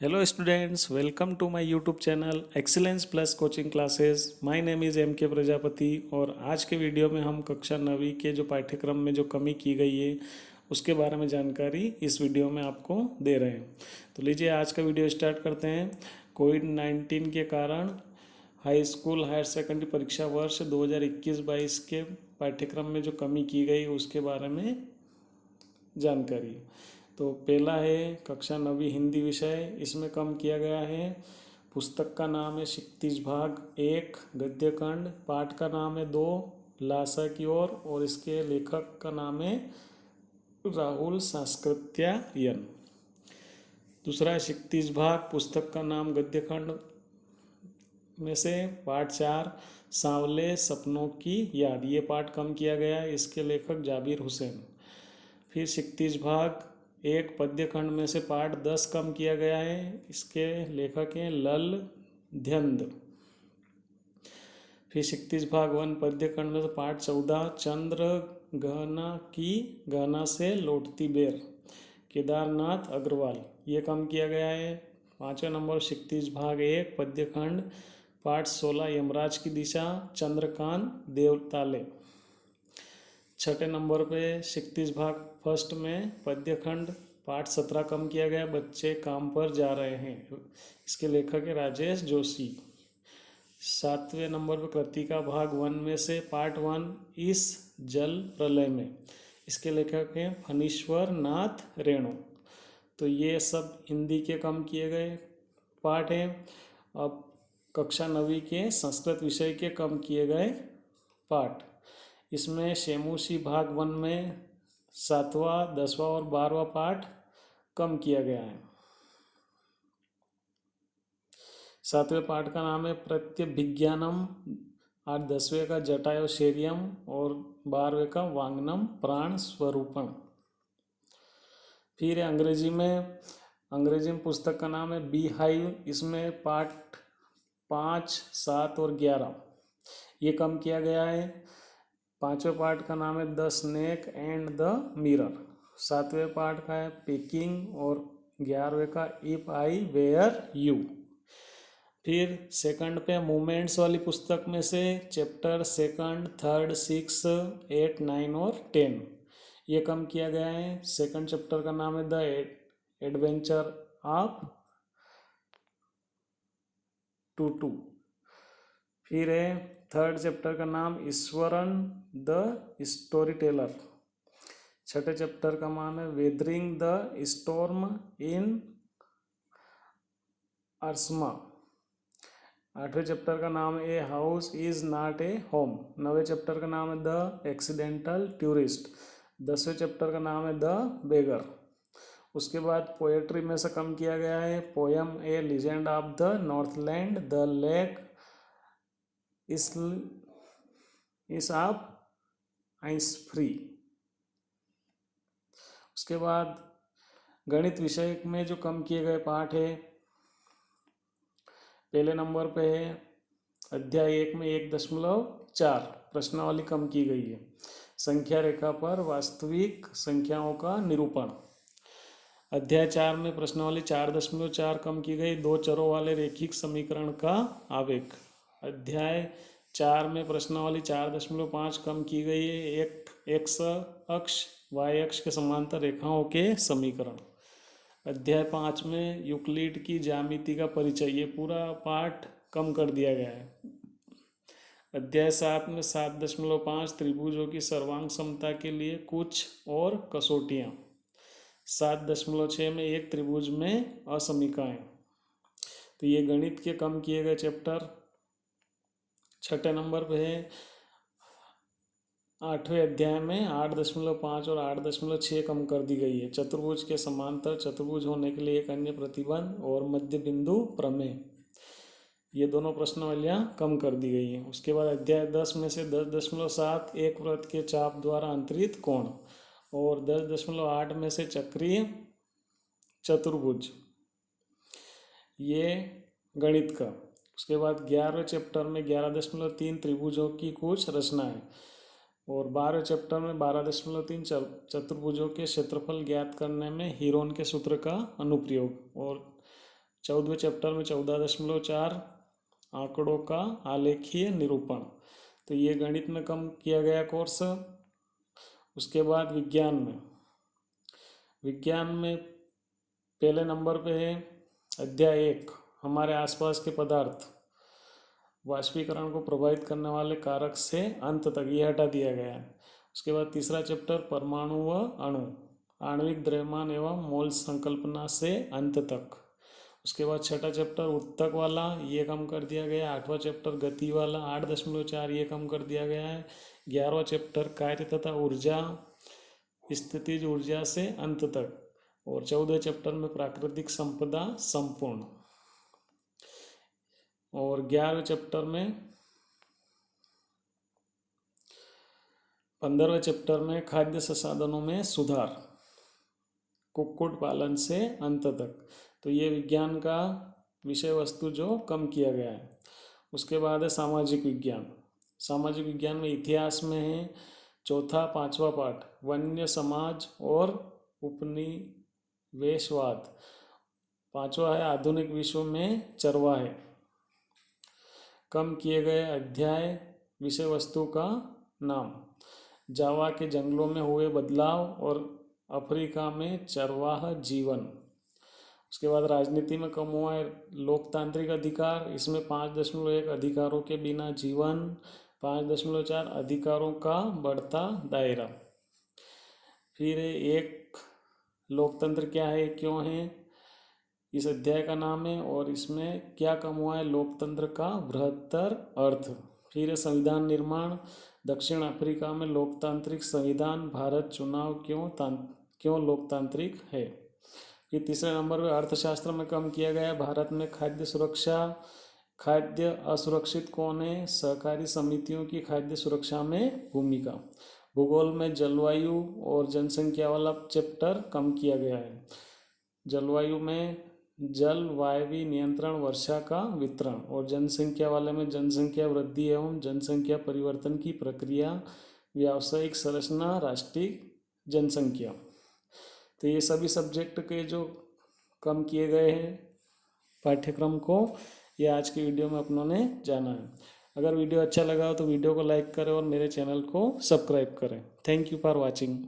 Hello students, welcome to my YouTube channel Excellence Plus Coaching Classes. My name is M. K. Prajapati और आज के video में हम कक्षा 9वीं के जो पाठ्यक्रम में जो कमी की गई है उसके बारे में जानकारी इस वीडियो में आपको दे रहे हैं। तो लीजिए आज का वीडियो स्टार्ट करते हैं। कोविड-19 के कारण हाई स्कूल हायर सेकेंडरी परीक्षा वर्ष 2021-22 के पाठ्यक्रम में जो कमी की गई उसके बारे में जानकारी। तो पहला है कक्षा 9वीं हिंदी विषय, इसमें कम किया गया है। पुस्तक का नाम है क्षितिज भाग 1 गद्य खंड, पाठ का नाम है 2 लासा की ओर और इसके लेखक का नाम है राहुल सांस्कृत्यायन। दूसरा है क्षितिज भाग, पुस्तक का नाम गद्य खंड में से पाठ 4 सांवले सपनों की याद, ये पाठ कम किया गया है, इसके लेखक जाबिर हुसैन। फिर क्षितिज भाग 1 पद्य खंड में से पाठ 10 कम किया गया है, इसके लेखक हैं लल ध्यंद। फिर क्षितिज भाग 1 पद्य खंड में से पाठ 14 चंद्र गहना की गहना से लौटती बेर, केदारनाथ अग्रवाल, ये कम किया गया है। 5वें नंबर क्षितिज भाग 1 पद्य खंड पाठ 16 यमराज की दिशा, चंद्रकांत देवताले। 6ठे नंबर पे क्षितिज भाग फर्स्ट में पद्य खंड पाठ 17 कम किया गया, बच्चे काम पर जा रहे हैं, इसके लेखक है राजेश जोशी। 7वें नंबर पे कृतिका भाग 1 में से पाठ 1 इस जल प्रलय में, इसके लेखक हैं फणीश्वर नाथ रेणु। तो ये सब हिंदी के कम किए गए पाठ हैं। अब कक्षा 9वीं के संस्कृत विषय के कम किए गए पाठ, इसमें शेमुशी भाग 1 में 7वां 10वां और 12वां पाठ कम किया गया है। 7वें पाठ का नाम है प्रत्यभिज्ञानम, 10वें का जटायुशेरियम और 12वें का वांगनम प्राण स्वरूपण। फिर अंग्रेजी में पुस्तक का नाम है बी हाइव, इसमें पाठ 5 7 और 11 ये कम किया गया है। 5वें पाठ का नाम है the snake and the mirror. 7वें पाठ का है पेकिंग और 11वें का इफ आई वेयर यू। फिर सेकंड पे मूवमेंट्स वाली पुस्तक में से चैप्टर 2nd 3rd 6 8 9 और 10 ये कम किया गया है। सेकंड चैप्टर का नाम है द एडवेंचर ऑफ टूटू। फिर है 3rd चैप्टर का नाम ईश्वरन द स्टोरी टेलर। 6ठे चैप्टर का नाम है weathering the storm in Ersama. 8वें चैप्टर का नाम है a house is not a home. 9वें चैप्टर का नाम है द एक्सीडेंटल टूरिस्ट। 10वें चैप्टर का नाम है द बेगर। उसके बाद पोएट्री में से कम किया गया है poem A legend of the Northland, the lake इस ऑफ आइस फ्री। उसके बाद गणित विषय में जो कम किए गए पाठ है, पहले नंबर पे है अध्याय 1 में 1.4 प्रश्नावली कम की गई है। संख्या रेखा पर वास्तविक संख्याओं का निरूपण। अध्याय 4 में प्रश्नावली 4.4 कम की गई, 2 चरों वाले रैखिक समीकरण का आवेग। अध्याय 4 में प्रश्नावली 4.5 कम की गई है, एक एक्स अक्ष वाई अक्ष के समांतर रेखाओं के समीकरण। अध्याय 5 में यूक्लिड की ज्यामिति का परिचय, ये पूरा पाठ कम कर दिया गया है। अध्याय 7 में 7.5 त्रिभुजों की सर्वांग समता के लिए कुछ और कसौटियाँ। 7.6 में एक त्रिभुज में असमीकाएं। तो ये गणित के कम किए गए चैप्टर। 6ठे नंबर पे है 8वें अध्याय में 8.5 और 8.6 कम कर दी गई है। चतुर्भुज के समांतर चतुर्भुज होने के लिए एक अन्य प्रतिबंध और मध्य बिंदु प्रमेय, ये दोनों प्रश्नावलियाँ कम कर दी गई हैं। उसके बाद अध्याय 10 में से 10.7 एक वृत्त के चाप द्वारा अंतरित कोण और 10.8 में से चक्रीय चतुर्भुज, ये गणित का। उसके बाद 11वें चैप्टर में 11.3 त्रिभुजों की कुछ रचनाएं और 12वें चैप्टर में 12.3 चतुर्भुजों के क्षेत्रफल ज्ञात करने में हीरोन के सूत्र का अनुप्रयोग और 14वें चैप्टर में 14.4 आंकड़ों का आलेखीय निरूपण, तो ये गणित में कम किया गया कोर्स। उसके बाद विज्ञान में पहले नंबर पे है अध्याय 1 हमारे आसपास के पदार्थ, वाष्पीकरण को प्रभावित करने वाले कारक से अंत तक ये हटा दिया गया है। उसके बाद तीसरा चैप्टर परमाणु व अणु, आणविक द्रव्यमान एवं मोल संकल्पना से अंत तक। उसके बाद छठा चैप्टर उत्तक वाला ये कम कर दिया गया है। 8वां चैप्टर गति वाला 8.4 ये कम कर दिया गया है। 11वां चैप्टर कार्य तथा ऊर्जा, स्थितिज ऊर्जा से अंत तक। और 14वें चैप्टर में प्राकृतिक संपदा संपूर्ण। और 11वें चैप्टर में 15वें चैप्टर में खाद्य संसाधनों में सुधार, कुक्कुट पालन से अंत तक। तो ये विज्ञान का विषय वस्तु जो कम किया गया है। उसके बाद है सामाजिक विज्ञान। सामाजिक विज्ञान में इतिहास में है चौथा 5वां पाठ वन्य समाज और उपनिवेशवाद। 5वां है आधुनिक विश्व में चरवाहे। कम किए गए अध्याय विषय वस्तु का नाम, जावा के जंगलों में हुए बदलाव और अफ्रीका में चरवाहा जीवन। उसके बाद राजनीति में कम हुआ है लोकतांत्रिक अधिकार, इसमें 5.1 अधिकारों के बिना जीवन, 5.4 अधिकारों का बढ़ता दायरा। फिर एक लोकतंत्र क्या है क्यों है, इस अध्याय का नाम है। और इसमें क्या कम हुआ है लोकतंत्र का बृहत्तर अर्थ। फिर संविधान निर्माण, दक्षिण अफ्रीका में लोकतांत्रिक संविधान, भारत चुनाव क्यों लोकतांत्रिक है। फिर तीसरे नंबर पर अर्थशास्त्र में कम किया गया, भारत में खाद्य सुरक्षा, खाद्य असुरक्षित कौन है, सहकारी समितियों की खाद्य सुरक्षा में भूमिका। भूगोल में जलवायु और जनसंख्या वाला चैप्टर कम किया गया है। जलवायु में जल वायवी नियंत्रण, वर्षा का वितरण। और जनसंख्या वाले में जनसंख्या वृद्धि एवं जनसंख्या परिवर्तन की प्रक्रिया, व्यावसायिक संरचना, राष्ट्रीय जनसंख्या। तो ये सभी सब्जेक्ट के जो कम किए गए हैं पाठ्यक्रम को, ये आज की वीडियो में अपनों ने जाना है। अगर वीडियो अच्छा लगा हो तो वीडियो को लाइक करें और मेरे चैनल को सब्सक्राइब करें। Thank you for watching.